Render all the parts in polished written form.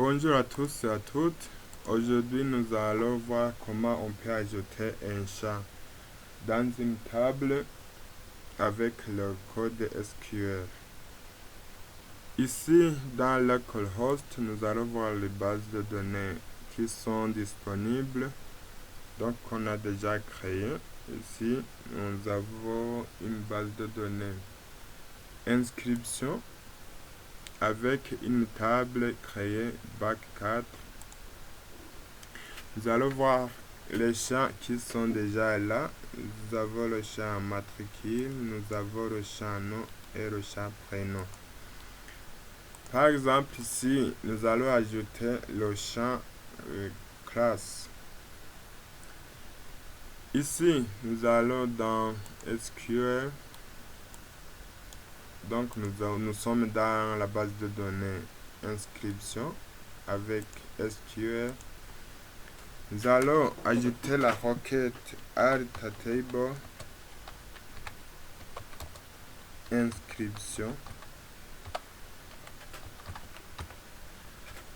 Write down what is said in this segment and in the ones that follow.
Bonjour à tous et à toutes. Aujourd'hui, nous allons voir comment on peut ajouter un champ dans une table avec le code SQL. Ici, dans localhost, nous allons voir les bases de données qui sont disponibles. Donc, on a déjà créé. Ici, nous avons une base de données inscription avec une table créée bac 4. Nous allons voir les champs qui sont déjà là. Nous avons le champ matricule, nous avons le champ nom et le champ prénom. Par exemple, ici, nous allons ajouter le champ classe. Ici, nous allons dans SQL. Donc, nous sommes dans la base de données inscription avec SQL. Nous allons ajouter la requête add table inscription.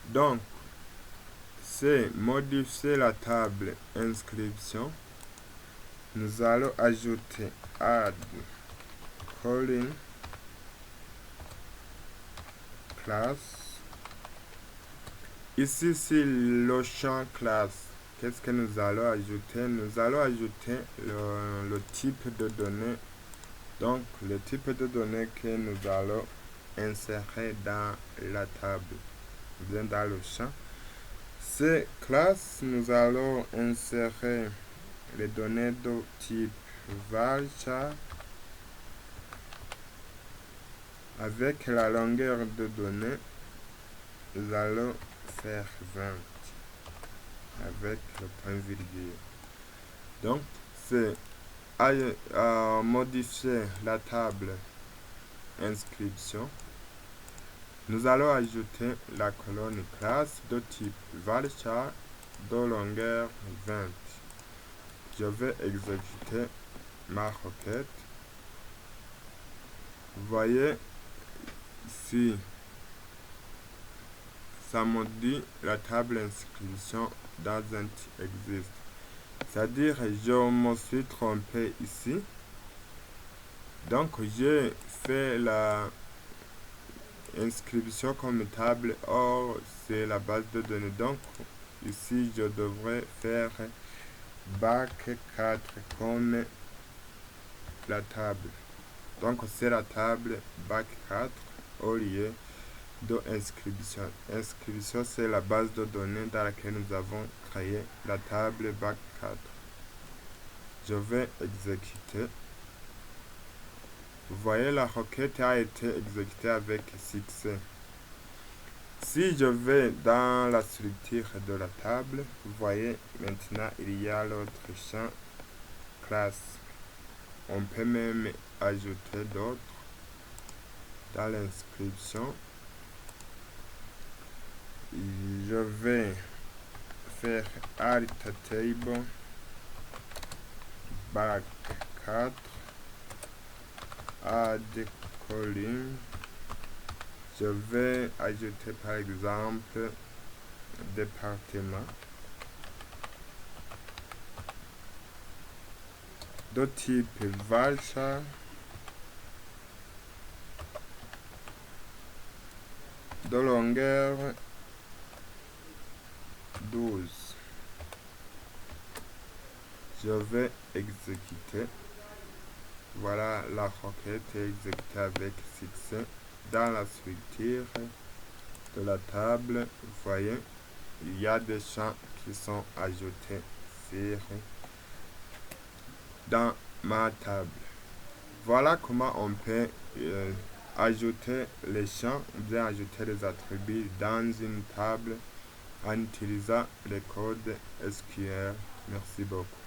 Donc, c'est modifier la table inscription. Nous allons ajouter add calling class. Ici, c'est le champ classe. Qu'est-ce que nous allons ajouter? Nous allons ajouter le type de données. Donc, le type de données que nous allons insérer dans la table, bien dans le champ. C'est classe, nous allons insérer les données de type varchar avec la longueur de données. Nous allons faire 20 avec le point virgule. Donc, c'est modifier la table inscription. Nous allons ajouter la colonne classe de type varchar de longueur 20. Je vais exécuter ma requête. Vous voyez ici, ça me dit la table inscription doesn't exist. C'est-à-dire, je me suis trompé ici. Donc, j'ai fait la inscription comme table, or c'est la base de données. Donc, ici, je devrais faire bac 4 comme la table. Donc, c'est la table bac 4 au lieu de inscription. Inscription, c'est la base de données dans laquelle nous avons créé la table bac 4. Je vais exécuter. Vous voyez, la requête a été exécutée avec succès. Si je vais dans la structure de la table, vous voyez, maintenant il y a l'autre champ classe. On peut même ajouter d'autres dans l'inscription. Je vais faire add table bac 4 add calling. Je vais ajouter par exemple département de type varchar de longueur 12. Je vais exécuter. Voilà, la requête est exécutée avec succès. Dans la structure de la table, vous voyez, il y a des champs qui sont ajoutés dans ma table. Voilà comment on peut ajouter les champs, bien ajouter les attributs dans une table en utilisant le code SQL. Merci beaucoup.